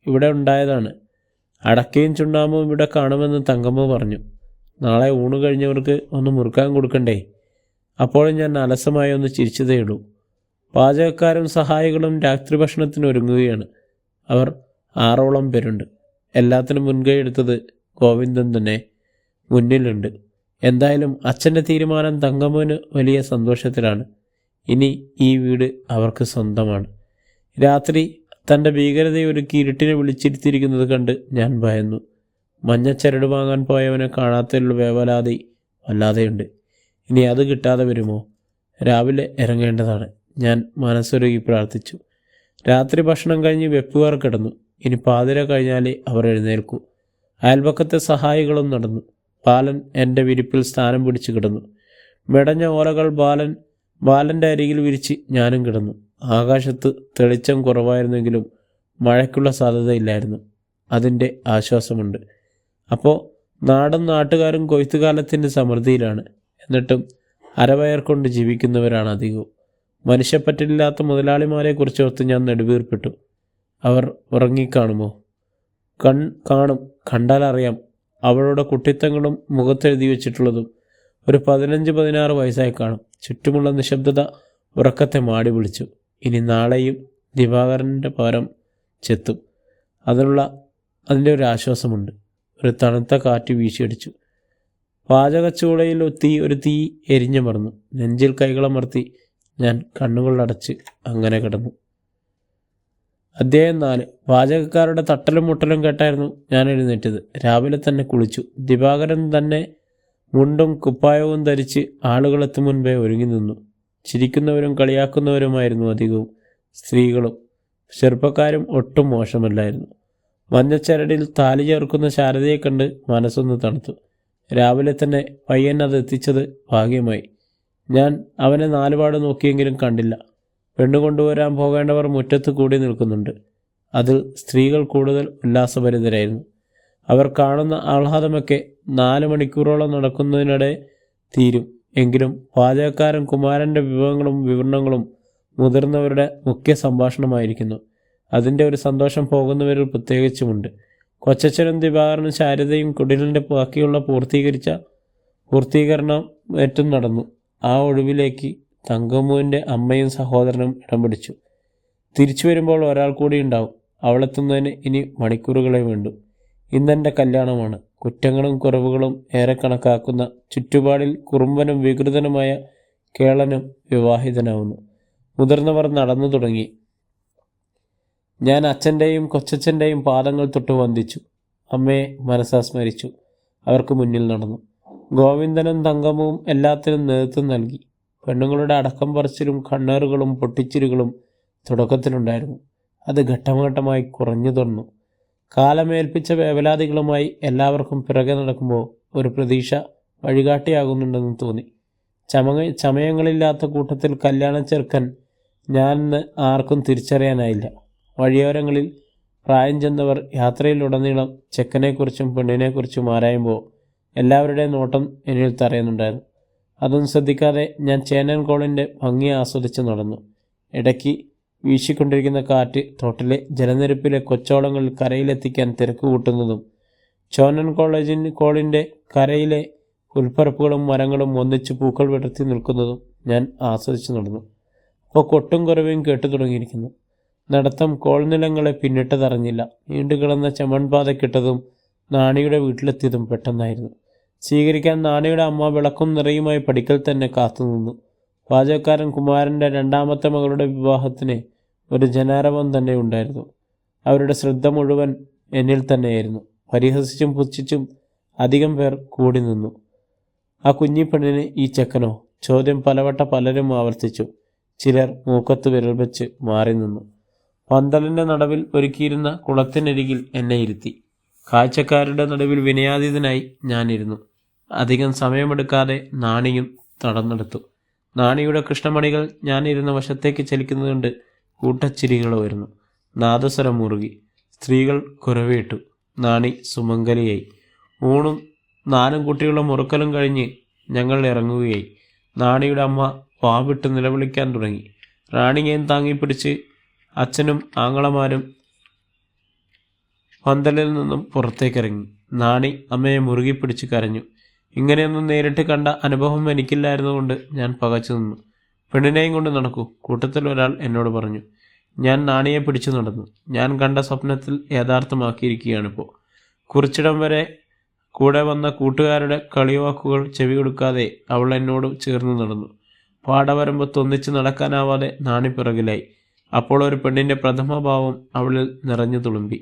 ഇവിടെ ഉണ്ടായതാണ്. അടക്കയും ചുണ്ണാമ്പും ഇവിടെ കാണുമെന്ന് തങ്കമ്മ പറഞ്ഞു. നാളെ ഊണ് കഴിഞ്ഞവർക്ക് ഒന്ന് മുറുക്കാൻ കൊടുക്കണ്ടേ? അപ്പോഴും ഞാൻ അലസമായി ഒന്ന് ചിരിച്ചതേയുള്ളൂ. പാചകക്കാരും സഹായികളും രാത്രി ഭക്ഷണത്തിന് ഒരുങ്ങുകയാണ്. അവർ 6ഓളം പേരുണ്ട്. എല്ലാത്തിനും മുൻകൈ എടുത്തത് ഗോവിന്ദൻ തന്നെ മുന്നിലുണ്ട്. എന്തായാലും അച്ഛൻ്റെ തീരുമാനം തങ്കമ്മന് വലിയ സന്തോഷത്തിലാണ്. ഇനി ഈ വീട് അവർക്ക് സ്വന്തമാണ്. രാത്രി തൻ്റെ ഭീകരതയൊരുക്കി ഇരുട്ടിനെ വിളിച്ചിരുത്തിയിരിക്കുന്നത് കണ്ട് ഞാൻ ഭയന്നു. മഞ്ഞച്ചരട് വാങ്ങാൻ പോയവനെ കാണാത്തതിലുള്ള വേവലാതി വല്ലാതെയുണ്ട്. ഇനി അത് കിട്ടാതെ വരുമോ? രാവിലെ ഇറങ്ങേണ്ടതാണ്. ഞാൻ മനസ്സൊരുക്കി പ്രാർത്ഥിച്ചു. രാത്രി ഭക്ഷണം കഴിഞ്ഞ് വെപ്പുകാർ കിടന്നു. ഇനി പാതിര കഴിഞ്ഞാലേ അവർ എഴുന്നേൽക്കൂ. അയൽപക്കത്തെ സഹായികളും നടന്നു. ബാലൻ എൻ്റെ വിരിപ്പിൽ സ്ഥാനം പിടിച്ചു കിടന്നു. മെടഞ്ഞ ഓലകൾ ബാലൻ്റെ അരികിൽ വിരിച്ച് ഞാനും കിടന്നു. ആകാശത്ത് തെളിച്ചം കുറവായിരുന്നെങ്കിലും മഴയ്ക്കുള്ള സാധ്യതയില്ലായിരുന്നു. അതിൻ്റെ ആശ്വാസമുണ്ട്. അപ്പോൾ നാടും നാട്ടുകാരും കൊയ്ത്തുകാലത്തിൻ്റെ സമൃദ്ധിയിലാണ്. എന്നിട്ടും അരവയർ കൊണ്ട് ജീവിക്കുന്നവരാണ് അധികവും. മനുഷ്യപ്പറ്റില്ലാത്ത മുതലാളിമാരെക്കുറിച്ചോർത്ത് ഞാൻ നെടുവീർപ്പെട്ടു. അവർ ഉറങ്ങിക്കാണുമോ? കാണും. കണ്ടാലറിയാം. അവളുടെ കുട്ടിത്തങ്ങളും മുഖത്തെഴുതി വെച്ചിട്ടുള്ളതും. ഒരു 15-16 വയസ്സായി കാണും. ചുറ്റുമുള്ള നിശബ്ദത ഉറക്കത്തെ മാടി വിളിച്ചു. ഇനി നാളെയും ദിവാകരൻ്റെ പകരം ചെത്തും. അതിൻ്റെ ഒരു ആശ്വാസമുണ്ട്. ഒരു തണുത്ത കാറ്റ് വീശിയടിച്ചു. പാചകച്ചൂളയിൽ ഒരു തീ എരിഞ്ഞമർന്നു. നെഞ്ചിൽ കൈകളമർത്തി ഞാൻ കണ്ണുകളടച്ച് അങ്ങനെ കിടന്നു. അധ്യായം 4. പാചകക്കാരുടെ തട്ടലും മുട്ടലും കേട്ടായിരുന്നു ഞാൻ എഴുന്നേറ്റത്. രാവിലെ തന്നെ കുളിച്ചു. ദിവാകരൻ തന്നെ മുണ്ടും കുപ്പായവും ധരിച്ച് ആളുകളെത്തും മുൻപേ ഒരുങ്ങി നിന്നു. ചിരിക്കുന്നവരും കളിയാക്കുന്നവരുമായിരുന്നു അധികവും. സ്ത്രീകളും ചെറുപ്പക്കാരും ഒട്ടും മോശമല്ലായിരുന്നു. മഞ്ഞച്ചരടിൽ താലി ചേർക്കുന്ന ശാരദയെ കണ്ട് മനസ്സൊന്ന് തണുത്തു. രാവിലെ തന്നെ പയ്യൻ അത് എത്തിച്ചത് ഭാഗ്യമായി. ഞാൻ അവനെ 4 പാട് നോക്കിയെങ്കിലും കണ്ടില്ല. പെണ്ണു കൊണ്ടുവരാൻ പോകേണ്ടവർ മുറ്റത്ത് കൂടി നിൽക്കുന്നുണ്ട്. അതിൽ സ്ത്രീകൾ കൂടുതൽ ഉല്ലാസഭരിതരായിരുന്നു. അവർ കാണുന്ന ആഹ്ലാദമൊക്കെ 4 മണിക്കൂറോളം നടക്കുന്നതിനിടെ തീരും. എങ്കിലും പാചകക്കാരൻ കുമാരൻ്റെ വിഭവങ്ങളും വിവരണങ്ങളും മുതിർന്നവരുടെ മുഖ്യ സംഭാഷണമായിരിക്കുന്നു. അതിൻ്റെ ഒരു സന്തോഷം പോകുന്നവരിൽ പ്രത്യേകിച്ചുമുണ്ട്. കൊച്ചച്ഛനും ദിവാകരനും ശാരദയും കുടിലിൻ്റെ ബാക്കിയുള്ള പൂർത്തീകരണം ഏറ്റവും നടന്നു. ആ ഒഴിവിലേക്ക് തങ്കമ്മുവിൻ്റെ അമ്മയും സഹോദരനും ഇടം പിടിച്ചു. തിരിച്ചു വരുമ്പോൾ ഒരാൾ കൂടി ഉണ്ടാവും. അവളെത്തുന്നതിന് ഇനി മണിക്കൂറുകളെ വേണ്ടു. ഇന്നെൻ്റെ കല്യാണമാണ്. കുറ്റങ്ങളും കുറവുകളും ഏറെ കണക്കാക്കുന്ന ചുറ്റുപാടിൽ കുറുമ്പനും വികൃതനുമായ കേളനും വിവാഹിതനാവുന്നു. മുതിർന്നവർ നടന്നു തുടങ്ങി. ഞാൻ അച്ഛൻ്റെയും കൊച്ചച്ഛൻ്റെയും പാദങ്ങൾ തൊട്ട് വന്ദിച്ചു. അമ്മയെ മനസ്സാ സ്മരിച്ചു. അവർക്ക് മുന്നിൽ നടന്നു. ഗോവിന്ദനും തങ്കമ്മുവും എല്ലാത്തിനും നേതൃത്വം നൽകി. പെണ്ണുങ്ങളുടെ അടക്കം പറച്ചിലും കണ്ണേറുകളും പൊട്ടിച്ചിരികളും തുടക്കത്തിലുണ്ടായിരുന്നു. അത് ഘട്ടമായി കുറഞ്ഞു തന്നു. കാലമേൽപ്പിച്ച വേവലാതികളുമായി എല്ലാവർക്കും പിറകെ നടക്കുമ്പോൾ ഒരു പ്രതീക്ഷ വഴികാട്ടിയാകുന്നുണ്ടെന്ന് തോന്നി. ചമയങ്ങളില്ലാത്ത കൂട്ടത്തിൽ കല്യാണ ചെറുക്കൻ ഞാനെന്ന് ആർക്കും തിരിച്ചറിയാനായില്ല. വഴിയോരങ്ങളിൽ പ്രായം ചെന്നവർ യാത്രയിലുടനീളം ചെക്കനെക്കുറിച്ചും പെണ്ണിനെക്കുറിച്ചും ആരായുമ്പോൾ എല്ലാവരുടെയും നോട്ടം എന്നിൽ തറയുന്നുണ്ടായിരുന്നു. അതൊന്നും ശ്രദ്ധിക്കാതെ ഞാൻ ചേനൻ കോളിൻ്റെ ഭംഗി ആസ്വദിച്ച് നടന്നു. ഇടയ്ക്ക് വീശിക്കൊണ്ടിരിക്കുന്ന കാറ്റ് തോട്ടിലെ ജലനിരപ്പിലെ കൊച്ചോളങ്ങളിൽ കരയിലെത്തിക്കാൻ തിരക്ക് കൂട്ടുന്നതും ചോനൻ കോളിൻ്റെ കരയിലെ പുൽപ്പരപ്പുകളും മരങ്ങളും ഒന്നിച്ച് പൂക്കൾ വിടർത്തി നിൽക്കുന്നതും ഞാൻ ആസ്വദിച്ച് നടന്നു. അപ്പോൾ കൊട്ടും കുറവയും കേട്ടു തുടങ്ങിയിരിക്കുന്നു. നടത്തം കോൾനിലങ്ങളെ പിന്നിട്ടതറിഞ്ഞില്ല. നീണ്ടുകിടന്ന ചെമ്മൺപാതക്കിട്ടതും നാണിയുടെ വീട്ടിലെത്തിയതും പെട്ടെന്നായിരുന്നു. സ്വീകരിക്കാൻ നാണിയുടെ അമ്മ വിളക്കും നിറയുമായി പടിക്കൽ തന്നെ കാത്തുനിന്നു. പാചകക്കാരൻ കുമാരൻ്റെ രണ്ടാമത്തെ മകളുടെ വിവാഹത്തിന് ഒരു ജനാരവം തന്നെ ഉണ്ടായിരുന്നു. അവരുടെ ശ്രദ്ധ മുഴുവൻ എന്നിൽ തന്നെയായിരുന്നു. പരിഹസിച്ചും പുച്ഛിച്ചും അധികം പേർ കൂടി നിന്നു. ആ കുഞ്ഞിപ്പെണ്ണിന് ഈ ചെക്കനോ? ചോദ്യം പലവട്ടം പലരും ആവർത്തിച്ചു. ചിലർ മൂക്കത്ത് വിരൽ വെച്ച് മാറി നിന്നു. പന്തലിൻ്റെ നടുവിൽ ഒരുക്കിയിരുന്ന കുളത്തിനരികിൽ എന്നെ ഇരുത്തി. കാഴ്ചക്കാരുടെ നടുവിൽ വിനയാതീതനായി ഞാനിരുന്നു. അധികം സമയമെടുക്കാതെ നാണിയും നടന്നെടുത്തു. നാണിയുടെ കൃഷ്ണമണികൾ ഞാനിരുന്ന വശത്തേക്ക് ചലിക്കുന്നതുകൊണ്ട് കൂട്ടച്ചിരികൾ വരുന്നു. നാദസ്വരം മുറുകി. സ്ത്രീകൾ കുരവിട്ടു. നാണി സുമംഗലിയായി. ഊണും 4 കുട്ടികളുടെ മുറുക്കലും കഴിഞ്ഞ് ഞങ്ങൾ ഇറങ്ങുകയായി. നാണിയുടെ അമ്മ പാവിട്ട് നിലവിളിക്കാൻ തുടങ്ങി. റാണിയെയും താങ്ങിപ്പിടിച്ച് അച്ഛനും ആങ്ങളമാരും പന്തലിൽ നിന്നും പുറത്തേക്കിറങ്ങി. നാണി അമ്മയെ മുറുകി പിടിച്ച് കരഞ്ഞു. ഇങ്ങനെയൊന്നും നേരിട്ട് കണ്ട അനുഭവം എനിക്കില്ലായിരുന്നുകൊണ്ട് ഞാൻ പകച്ചു നിന്നു. പെണ്ണിനെയും കൊണ്ട് നടക്കൂ, കൂട്ടത്തിൽ ഒരാൾ എന്നോട് പറഞ്ഞു. ഞാൻ നാണിയെ പിടിച്ചു നടന്നു. ഞാൻ കണ്ട സ്വപ്നത്തിൽ യാഥാർത്ഥ്യമാക്കിയിരിക്കുകയാണിപ്പോൾ. കുറിച്ചിടം വരെ കൂടെ വന്ന കൂട്ടുകാരുടെ കളിവാക്കുകൾ ചെവി കൊടുക്കാതെ അവൾ എന്നോട് ചേർന്ന് നടന്നു. പാടവരമ്പത്ത് ഒന്നിച്ച് നടക്കാനാവാതെ നാണി പിറകിലായി. അപ്പോൾ ഒരു പെണ്ണിൻ്റെ പ്രഥമഭാവം അവളിൽ നിറഞ്ഞു തുളുമ്പി.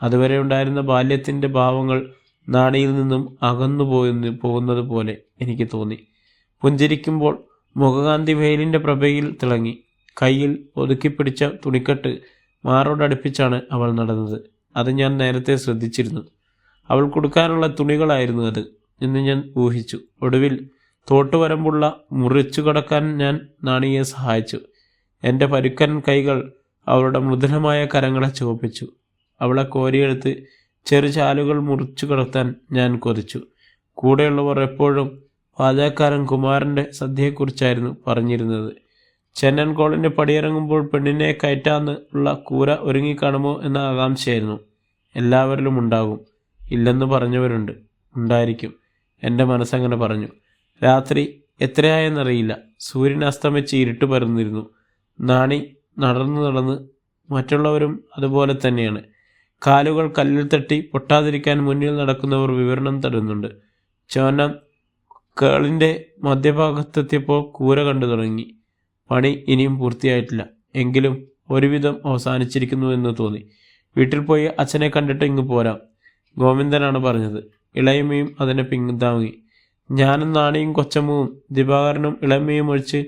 അതുവരെ ഉണ്ടായിരുന്ന ബാല്യത്തിൻ്റെ ഭാവങ്ങൾ നാണിയിൽ നിന്നും അകന്നു പോകുന്നത് പോലെ എനിക്ക് തോന്നി. പുഞ്ചിരിക്കുമ്പോൾ മുഖകാന്തി വെയിലിൻ്റെ പ്രഭയിൽ തിളങ്ങി. കയ്യിൽ ഒതുക്കിപ്പിടിച്ച തുണിക്കെട്ട് മാറോടടുപ്പിച്ചാണ് അവൾ നടന്നത്. അത് ഞാൻ നേരത്തെ ശ്രദ്ധിച്ചിരുന്നു. അവൾ കൊടുക്കാനുള്ള തുണികളായിരുന്നു അത് എന്ന് ഞാൻ ഊഹിച്ചു. ഒടുവിൽ തോട്ടുവരമ്പുള്ള മുറിച്ചു കടക്കാൻ ഞാൻ നാണിയെ സഹായിച്ചു. എൻ്റെ പരുക്കൻ കൈകൾ അവളുടെ മൃദുലമായ കരങ്ങളെ ചുവപ്പിച്ചു. അവളെ കോരിയെടുത്ത് ചെറുചാലുകൾ മുറിച്ചു കടത്താൻ ഞാൻ കൊതിച്ചു. കൂടെയുള്ളവർ എപ്പോഴും പാചകക്കാരൻ കുമാരൻ്റെ സദ്യയെക്കുറിച്ചായിരുന്നു പറഞ്ഞിരുന്നത്. ചെന്നൻ കോളിൻ്റെ പടിയിറങ്ങുമ്പോൾ പെണ്ണിനെ കയറ്റാന്ന് ഉള്ള കൂര ഒരുങ്ങിക്കാണുമോ എന്ന ആകാംക്ഷയായിരുന്നു. എല്ലാവരിലും ഉണ്ടാകും. ഇല്ലെന്ന് പറഞ്ഞവരുണ്ട്. ഉണ്ടായിരിക്കും. എൻ്റെ മനസ്സങ്ങനെ പറഞ്ഞു. രാത്രി എത്രയായെന്നറിയില്ല. സൂര്യൻ അസ്തമിച്ച് ഇരുട്ട് പരന്നിരുന്നു. നാണി നടന്ന് മറ്റുള്ളവരും അതുപോലെ തന്നെയാണ്. കാലുകൾ കല്ലിൽ തട്ടി പൊട്ടാതിരിക്കാൻ മുന്നിൽ നടക്കുന്നവർ വിവരണം തരുന്നുണ്ട്. ചോനം കേളിൻ്റെ മധ്യഭാഗത്തെത്തിയപ്പോൾ കൂര കണ്ടു തുടങ്ങി. പണി ഇനിയും പൂർത്തിയായിട്ടില്ല. എങ്കിലും ഒരുവിധം അവസാനിച്ചിരിക്കുന്നു എന്ന് തോന്നി. വീട്ടിൽ പോയി അച്ഛനെ കണ്ടിട്ട് ഇങ്ങ് പോരാം, ഗോവിന്ദനാണ് പറഞ്ഞത്. ഇളയമ്മയും അതിനെ പിന്താങ്ങി. ഞാനും നാണിയും കൊച്ചമ്മവും ദിവാകരനും ഇളയമ്മയും ഒഴിച്ച്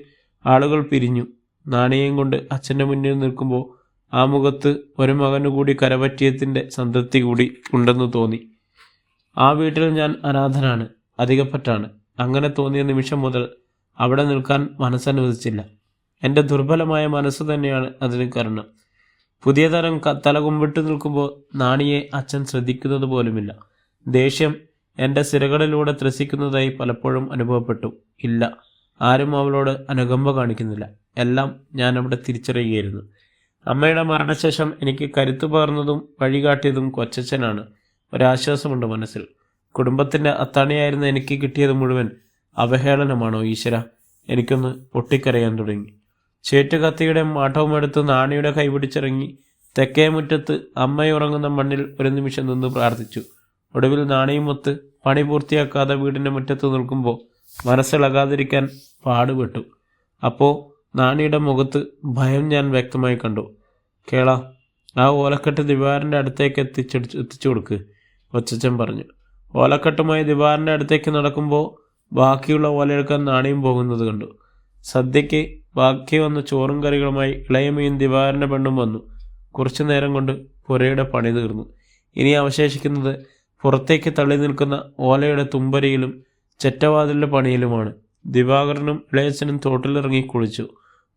ആളുകൾ പിരിഞ്ഞു. നാണിയെയും കൊണ്ട് അച്ഛൻ്റെ മുന്നിൽ നിൽക്കുമ്പോൾ ആ മുഖത്ത് ഒരു മകനു കൂടി കരപറ്റിയതിൻ്റെ സംതൃപ്തി കൂടി ഉണ്ടെന്ന് തോന്നി. ആ വീട്ടിൽ ഞാൻ അനാഥനാണ്, അധികപ്പറ്റാണ്. അങ്ങനെ തോന്നിയ നിമിഷം മുതൽ അവിടെ നിൽക്കാൻ മനസ്സനുവദിച്ചില്ല. എൻ്റെ ദുർബലമായ മനസ്സ് തന്നെയാണ് അതിന് കാരണം. പുതിയ തരം തലകുമ്പിട്ട് നിൽക്കുമ്പോൾ നാണിയെ അച്ഛൻ ശ്രദ്ധിക്കുന്നത് പോലുമില്ല. ദേഷ്യം എൻ്റെ സിരകളിലൂടെ ത്രസിക്കുന്നതായി പലപ്പോഴും അനുഭവപ്പെട്ടു. ഇല്ല, ആരും അവളോട് അനുകമ്പ കാണിക്കുന്നില്ല. എല്ലാം ഞാൻ അവിടെ തിരിച്ചറിയുകയായിരുന്നു. അമ്മയുടെ മരണശേഷം എനിക്ക് കരുത്തു പകർന്നതും വഴികാട്ടിയതും കൊച്ചച്ഛനാണ്. ഒരാശ്വാസമുണ്ട് മനസ്സിൽ. കുടുംബത്തിൻ്റെ അത്താണിയായിരുന്ന എനിക്ക് കിട്ടിയത് മുഴുവൻ അവഹേളനമാണോ ഈശ്വര? എനിക്കൊന്ന് പൊട്ടിക്കരയാൻ തുടങ്ങി. ചേറ്റുകത്തിയുടെ മാട്ടവുമെടുത്ത് നാണിയുടെ കൈപിടിച്ചിറങ്ങി തെക്കേ മുറ്റത്ത് അമ്മയുറങ്ങുന്ന മണ്ണിൽ ഒരു നിമിഷം നിന്ന് പ്രാർത്ഥിച്ചു. ഒടുവിൽ നാണിയുമൊത്ത് പണി പൂർത്തിയാക്കാതെ വീടിൻ്റെ മുറ്റത്ത് നിൽക്കുമ്പോൾ മനസ്സിളകാതിരിക്കാൻ പാടുപെട്ടു. അപ്പോൾ നാണിയുടെ മുഖത്ത് ഭയം ഞാൻ വ്യക്തമായി കണ്ടു. കേള, ആ ഓലക്കെട്ട് ദിവാറിൻ്റെ അടുത്തേക്ക് എത്തിച്ചു കൊടുക്ക്, കൊച്ചച്ഛൻ പറഞ്ഞു. ഓലക്കെട്ടുമായി ദിവാറിൻ്റെ അടുത്തേക്ക് നടക്കുമ്പോൾ ബാക്കിയുള്ള ഓലയെടുക്കാൻ നാണിയും പോകുന്നത് കണ്ടു. സദ്യയ്ക്ക് ബാക്കി വന്ന ചോറും കറികളുമായി ഇളയമീൻ ദിവാറിൻ്റെ പെണ്ണും വന്നു. കുറച്ചു നേരം കൊണ്ട് പുരയുടെ പണി തീർന്നു. ഇനി അവശേഷിക്കുന്നത് പുറത്തേക്ക് തള്ളി നിൽക്കുന്ന ഓലയുടെ തുമ്പരിയിലും ചെറ്റവാതിലിൻ്റെ പണിയിലുമാണ്. ദിവാകരനും ഇളയച്ചനും തോട്ടിലിറങ്ങി കുളിച്ചു.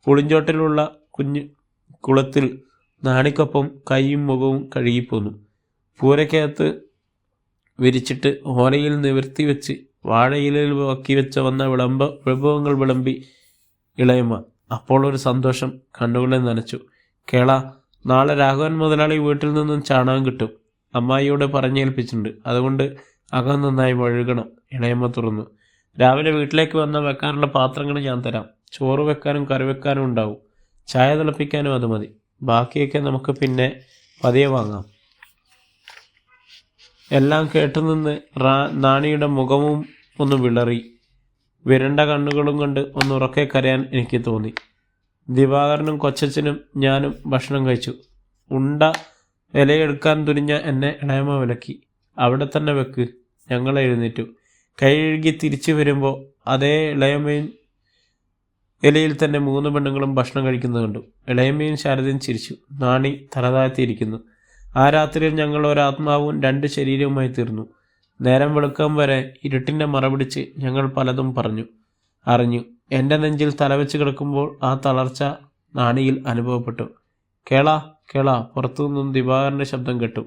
പുളിഞ്ചോട്ടിലുള്ള കുഞ്ഞു കുളത്തിൽ നാണിക്കൊപ്പം കൈയും മുഖവും കഴുകിപ്പോന്നു. പൂരയ്ക്കകത്ത് വിരിച്ചിട്ട് ഓലയിൽ നിവർത്തി വെച്ച് വാഴയിലയിൽ വക്കി വെച്ച വന്ന വിഭവങ്ങൾ വിളമ്പി ഇളയമ്മ. അപ്പോൾ ഒരു സന്തോഷം കണ്ണുകളെ നനച്ചു. കേള, നാളെ രാഘവൻ മുതലാളി വീട്ടിൽ നിന്നും ചാണകം കിട്ടും. അമ്മായിയോട് പറഞ്ഞേൽപ്പിച്ചിട്ടുണ്ട്. അതുകൊണ്ട് അകം നന്നായി വഴുകണം. ഇളയമ്മ തുറന്നു. രാവിലെ വീട്ടിലേക്ക് വന്ന വെക്കാനുള്ള പാത്രങ്ങൾ ഞാൻ തരാം. ചോറ് വെക്കാനും കറി വെക്കാനും ഉണ്ടാവും. ചായ തിളപ്പിക്കാനും അത് മതി. ബാക്കിയൊക്കെ നമുക്ക് പിന്നെ പതിയെ വാങ്ങാം. എല്ലാം കേട്ടുനിന്ന് നാണിയുടെ മുഖവും ഒന്ന് വിളറി. വിരണ്ട കണ്ണുകളും കൊണ്ട് ഒന്നുറക്കെ കരയാൻ എനിക്ക് തോന്നി. ദിവാകരനും കൊച്ചച്ഛനും ഞാനും ഭക്ഷണം കഴിച്ചു. ഉണ്ട ഇലയെടുക്കാൻ തുനിഞ്ഞ എന്നെ ഇളയമ്മ വിലക്കി. അവിടെ തന്നെ വെക്ക്. ഞങ്ങൾ എഴുന്നേറ്റു. കൈ കഴുകി തിരിച്ചു വരുമ്പോൾ അതേ ഇളയമ്മയും ഇലയിൽ തന്നെ 3 പെണ്ണുങ്ങളും ഭക്ഷണം കഴിക്കുന്നത് കണ്ടു. ഇളയമ്മയും ശാരദയും ചിരിച്ചു. നാണി തലതാഴ്ത്തിയിരിക്കുന്നു. ആ രാത്രിയിൽ ഞങ്ങൾ ഒരാത്മാവും 2 ശരീരവുമായി തീർന്നു. നേരം വെളുക്കം വരെ ഇരുട്ടിൻ്റെ മറപിടിച്ച് ഞങ്ങൾ പലതും അറിഞ്ഞു. എൻ്റെ നെഞ്ചിൽ തലവെച്ച് കിടക്കുമ്പോൾ ആ തളർച്ച നാണിയിൽ അനുഭവപ്പെട്ടു. കേളാ കേളാ, പുറത്തുനിന്നും ദിവാകരൻ്റെ ശബ്ദം കേട്ടു.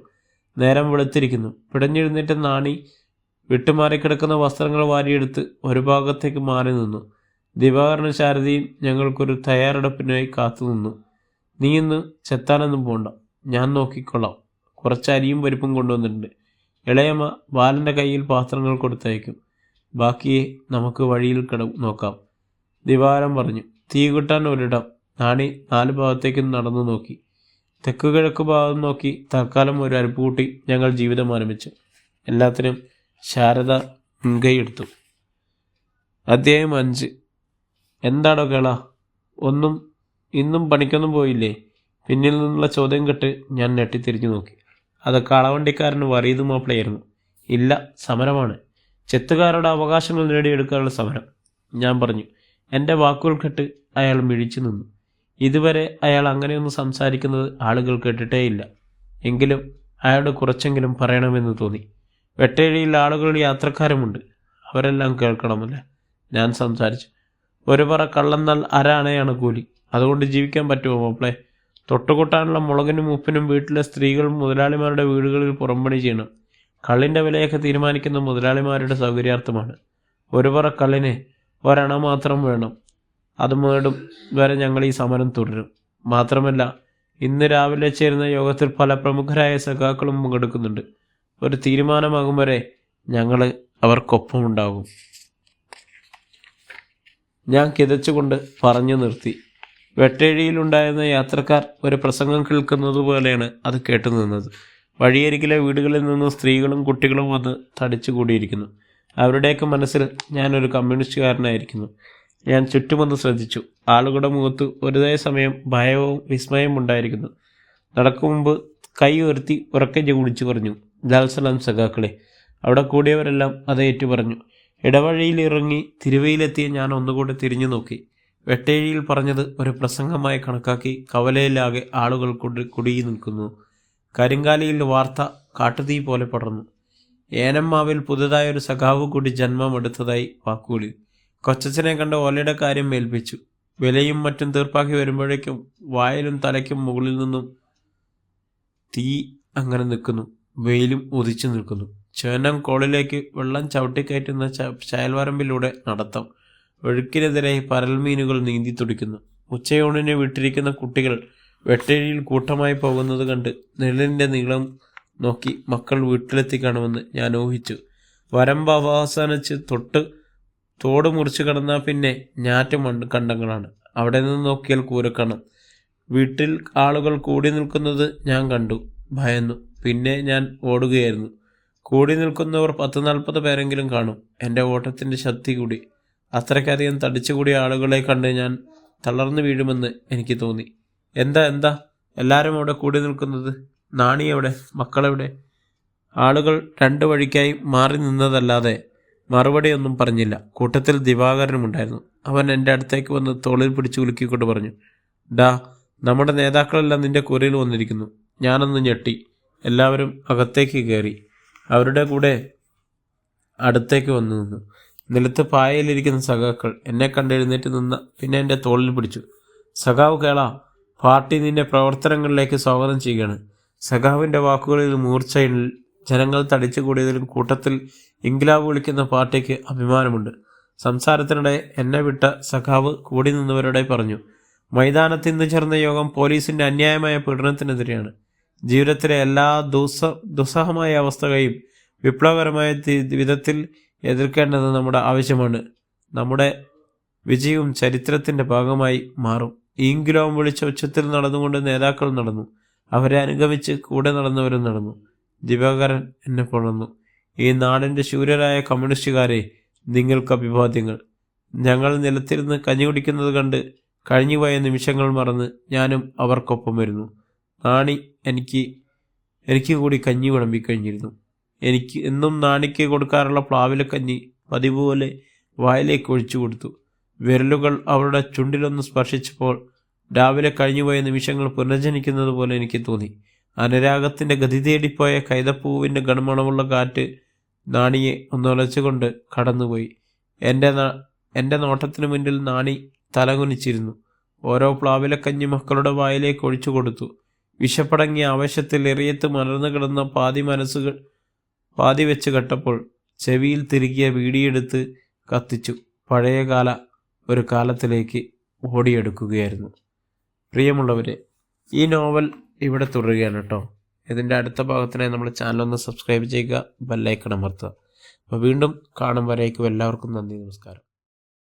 നേരം വെളുത്തിരിക്കുന്നു. പിടഞ്ഞെഴുന്നേറ്റ് നാണി വിട്ടുമാറിക്കിടക്കുന്ന വസ്ത്രങ്ങൾ വാരിയെടുത്ത് ഒരു ഭാഗത്തേക്ക് മാറി നിന്നു. ദിവാകരനും ശാരദയും ഞങ്ങൾക്കൊരു തയ്യാറെടുപ്പിനായി കാത്തുനിന്നു. നീ ഇന്ന് ചെത്താനൊന്നും പോണ്ട, ഞാൻ നോക്കിക്കൊള്ളാം. കുറച്ച് അരിയും പരിപ്പും കൊണ്ടുവന്നിട്ടുണ്ട്. ഇളയമ്മ ബാലൻ്റെ കയ്യിൽ പാത്രങ്ങൾ കൊടുത്തയക്കും. ബാക്കിയെ നമുക്ക് വഴിയിൽ നോക്കാം, ദിവാകരൻ പറഞ്ഞു. തീ കിട്ടാൻ ഒരിടം. നാണി 4 ഭാഗത്തേക്കും നടന്നു നോക്കി. തെക്കുകിഴക്ക് ഭാഗം നോക്കി തൽക്കാലം ഒരു അരിപ്പ് കൂട്ടി ഞങ്ങൾ ജീവിതം ആരംഭിച്ചു. എല്ലാത്തിനും ശാരദ മുൻകൈയെടുത്തു. അധ്യായം 5. എന്താടോ കേള, ഇന്നും പണിക്കൊന്നും പോയില്ലേ? പിന്നിൽ നിന്നുള്ള ചോദ്യം കേട്ട് ഞാൻ ഞെട്ടിത്തിരിഞ്ഞു നോക്കി. അത് കളവണ്ടിക്കാരന് വറീത് മാപ്പിളയായിരുന്നു. ഇല്ല, സമരമാണ്. ചെത്തുകാരുടെ അവകാശങ്ങൾ നേടിയെടുക്കാനുള്ള സമരം, ഞാൻ പറഞ്ഞു. എൻ്റെ വാക്കുകൾ കേട്ട് അയാൾ മിഴിച്ചു നിന്നു. ഇതുവരെ അയാൾ അങ്ങനെയൊന്നും സംസാരിക്കുന്നത് ആളുകൾ കേട്ടിട്ടേയില്ല. എങ്കിലും അയാളോട് കുറച്ചെങ്കിലും പറയണമെന്ന് തോന്നി. വെട്ടേഴിയിൽ ആളുകൾ യാത്രക്കാരുമുണ്ട്, അവരെല്ലാം കേൾക്കണമല്ലേ? ഞാൻ സംസാരിച്ചു. ഒരു പറ കള്ളന്നാൽ അരണയാണ് കൂലി. അതുകൊണ്ട് ജീവിക്കാൻ പറ്റുമോ മാപ്പിളെ? തൊട്ടുകൊട്ടാനുള്ള മുളകിനും ഉപ്പിനും വീട്ടിലെ സ്ത്രീകൾ മുതലാളിമാരുടെ വീടുകളിൽ പുറംപണി ചെയ്യണം. കള്ളിൻ്റെ വിലയൊക്കെ തീരുമാനിക്കുന്ന മുതലാളിമാരുടെ സൗകര്യാർത്ഥമാണ്. ഒരു പറ കള്ളിനെ ഒരണ മാത്രം വേണം. അത് മേടും വരെ ഞങ്ങൾ ഈ സമരം തുടരും. മാത്രമല്ല, ഇന്ന് രാവിലെ ചേരുന്ന യോഗത്തിൽ പല പ്രമുഖരായ സഖാക്കളും പങ്കെടുക്കുന്നുണ്ട്. ഒരു തീരുമാനമാകും വരെ ഞങ്ങൾ അവർക്കൊപ്പമുണ്ടാകും. ഞാൻ കിതച്ചുകൊണ്ട് പറഞ്ഞു നിർത്തി. വെട്ടേഴിയിലുണ്ടായിരുന്ന യാത്രക്കാർ ഒരു പ്രസംഗം കേൾക്കുന്നത് പോലെയാണ് അത് കേട്ടുനിന്നത്. വഴിയരികിലെ വീടുകളിൽ നിന്ന് സ്ത്രീകളും കുട്ടികളും വന്ന് തടിച്ചുകൂടിയിരിക്കുന്നു. അവരുടെയൊക്കെ മനസ്സിൽ ഞാനൊരു കമ്മ്യൂണിസ്റ്റുകാരനായിരിക്കുന്നു. ഞാൻ ചുറ്റുമൊന്ന് ശ്രദ്ധിച്ചു. ആളുകളുടെ മുഖത്ത് ഒരേ സമയം ഭയവും വിസ്മയവും ഉണ്ടായിരിക്കുന്നു. നടക്കും മുമ്പ് കൈ ഉയർത്തി ഉറക്കെ വിളിച്ചു പറഞ്ഞു, ദാൽസലാം സഖാക്കളെ. അവിടെ കൂടിയവരെല്ലാം അത് ഏറ്റു പറഞ്ഞു. ഇടവഴിയിൽ ഇറങ്ങി തിരുവയിലെത്തിയ ഞാൻ ഒന്നുകൂടെ തിരിഞ്ഞു നോക്കി. വെട്ടേഴിയിൽ പറഞ്ഞത് ഒരു പ്രസംഗമായി കണക്കാക്കി കവലയിലാകെ ആളുകൾ കുടുങ്ങി നിൽക്കുന്നു. കരിങ്കാലിയിൽ വാർത്ത കാട്ടുതീ പോലെ പടർന്നു. ഏനമ്മാവിൽ പുതുതായൊരു സഖാവ് കൂടി ജന്മമെടുത്തതായി വാക്കുകൂടി. കൊച്ചച്ഛനെ കണ്ട ഓലയുടെ കാര്യം ഏൽപ്പിച്ചു. വിലയും മറ്റും തീർപ്പാക്കി വരുമ്പോഴേക്കും വായിലും തലയ്ക്കും മുകളിൽ നിന്നും തീ അങ്ങനെ നിൽക്കുന്നു. വെയിലും ഉദിച്ചു നിൽക്കുന്നു. ചേനം കോളിലേക്ക് വെള്ളം ചവിട്ടിക്കയറ്റുന്ന ചയൽവരമ്പിലൂടെ നടത്തം. ഒഴുക്കിനെതിരെ പരൽമീനുകൾ നീന്തി തുടിക്കുന്നു. ഉച്ചയൂണിന് വിട്ടിരിക്കുന്ന കുട്ടികൾ വെട്ടേഴിയിൽ കൂട്ടമായി പോകുന്നത് കണ്ട് നിഴലിൻ്റെ നീളം നോക്കി മക്കൾ വീട്ടിലെത്തി കാണുമെന്ന് ഞാൻ ഊഹിച്ചു. വരമ്പ് അവസാനിച്ച് തോട് മുറിച്ച് കടന്നാൽ പിന്നെ ഞാറ്റ് കണ്ടങ്ങളാണ്. അവിടെ നിന്ന് നോക്കിയാൽ കൂരക്കണം. വീട്ടിൽ ആളുകൾ കൂടി നിൽക്കുന്നത് ഞാൻ കണ്ടു. ഭയന്നു. പിന്നെ ഞാൻ ഓടുകയായിരുന്നു. കൂടി നിൽക്കുന്നവർ 10-40 പേരെങ്കിലും കാണും. എൻ്റെ ഓട്ടത്തിൻ്റെ ശക്തി കൂടി. അത്രയ്ക്കധികം തടിച്ചുകൂടിയ ആളുകളെ കണ്ട് ഞാൻ തളർന്നു വീഴുമെന്ന് എനിക്ക് തോന്നി. എന്താ എല്ലാവരും അവിടെ കൂടി നിൽക്കുന്നത്? നാണി എവിടെ? മക്കളെവിടെ? ആളുകൾ 2 വഴിക്കായി മാറി നിന്നതല്ലാതെ മറുപടിയൊന്നും പറഞ്ഞില്ല. കൂട്ടത്തിൽ ദിവാകരനുമുണ്ടായിരുന്നു. അവൻ എൻ്റെ അടുത്തേക്ക് വന്ന് തോളിൽ പിടിച്ചു കുലുക്കിക്കൊണ്ട് പറഞ്ഞു, ഡാ, നമ്മുടെ നേതാക്കളെല്ലാം നിന്റെ കൂരയിൽ വന്നിരിക്കുന്നു. ഞാനൊന്ന് ഞെട്ടി. എല്ലാവരും അകത്തേക്ക് കയറി. അവരുടെ കൂടെ അടുത്തേക്ക് വന്നു നിന്നു. നിലത്ത് പായയിലിരിക്കുന്ന സഖാക്കൾ എന്നെ കണ്ടെഴുന്നേറ്റ് നിന്ന പിന്നെ എൻ്റെ തോളിൽ പിടിച്ചു. സഖാവ് കേളാ, പാർട്ടി നിന്റെ പ്രവർത്തനങ്ങളിലേക്ക് സ്വാഗതം ചെയ്യുകയാണ്. സഖാവിൻ്റെ വാക്കുകളിൽ മൂർച്ചയിൽ ജനങ്ങൾ തടിച്ചു കൂടിയതിലും കൂട്ടത്തിൽ ഇൻക്ലാബ് വിളിക്കുന്ന പാർട്ടിക്ക് അഭിമാനമുണ്ട്. സംസാരത്തിനിടെ എന്നെ വിട്ട സഖാവ് കൂടി നിന്നവരോടെ പറഞ്ഞു, മൈതാനത്ത് ഇന്ന് ചേർന്ന യോഗം പോലീസിൻ്റെ അന്യായമായ പീഡനത്തിനെതിരെയാണ്. ജീവിതത്തിലെ എല്ലാ ദുസ്സഹമായ അവസ്ഥകളെയും വിപ്ലവകരമായ വിധത്തിൽ എതിർക്കേണ്ടത് നമ്മുടെ ആവശ്യമാണ്. നമ്മുടെ വിജയവും ചരിത്രത്തിൻ്റെ ഭാഗമായി മാറും. ഈങ്കിലോം വിളിച്ച ഉച്ചത്തിൽ നടന്നുകൊണ്ട് നേതാക്കൾ നടന്നു. അവരെ അനുഗമിച്ച് കൂടെ നടന്നവരും നടന്നു. ദിവാകരൻ എന്നെ പുണർന്നു. ഈ നാടിൻ്റെ ശൂരരായ കമ്മ്യൂണിസ്റ്റുകാരെ, നിങ്ങൾക്ക് അഭിവാദ്യങ്ങൾ. ഞങ്ങൾ നിലത്തിരുന്ന് കഞ്ഞി കുടിക്കുന്നത് കണ്ട് കഴിഞ്ഞുപോയ നിമിഷങ്ങൾ മറന്ന് ഞാനും അവർക്കൊപ്പം വരുന്നു. നാണി എനിക്ക് കൂടി കഞ്ഞി വിളമ്പിക്കഴിഞ്ഞിരുന്നു. എനിക്ക് എന്നും നാണിക്ക് കൊടുക്കാറുള്ള പ്ലാവിലക്കഞ്ഞി പതിവ് പോലെ വായിലേക്ക് ഒഴിച്ചു കൊടുത്തു. വിരലുകൾ അവളുടെ ചുണ്ടിലൊന്ന് സ്പർശിച്ചപ്പോൾ രാവിലെ കഴിഞ്ഞുപോയ നിമിഷങ്ങൾ പുനർജനിക്കുന്നത് പോലെ എനിക്ക് തോന്നി. അനുരാഗത്തിൻ്റെ ഗതി തേടിപ്പോയ കൈതപ്പൂവിൻ്റെ ഗണമണമുള്ള കാറ്റ് നാണിയെ ഒന്നുലച്ചുകൊണ്ട് കടന്നുപോയി. എൻ്റെ നോട്ടത്തിന് മുന്നിൽ നാണി തലകുനിച്ചിരുന്നു. ഓരോ പ്ലാവിലക്കഞ്ഞി മക്കളുടെ വായിലേക്ക് ഒഴിച്ചു കൊടുത്തു. വിശപ്പടങ്ങിയ ആവേശത്തിൽ എറിയത്ത് മലർന്നു കിടന്ന പാതി വെച്ച് കെട്ടപ്പോൾ ചെവിയിൽ തിരികിയ വീടിയെടുത്ത് കത്തിച്ചു പഴയകാല ഒരു കാലത്തിലേക്ക് ഓടിയെടുക്കുകയായിരുന്നു. പ്രിയമുള്ളവരെ, ഈ നോവൽ ഇവിടെ തുടരുകയാണ് കേട്ടോ. ഇതിൻ്റെ അടുത്ത ഭാഗത്തിനായി നമ്മുടെ ചാനൽ സബ്സ്ക്രൈബ് ചെയ്യുക, ബെല്ലൈക്കൺ അമർത്തുക. അപ്പോൾ വീണ്ടും കാണും വരേക്കും എല്ലാവർക്കും നന്ദി, നമസ്കാരം.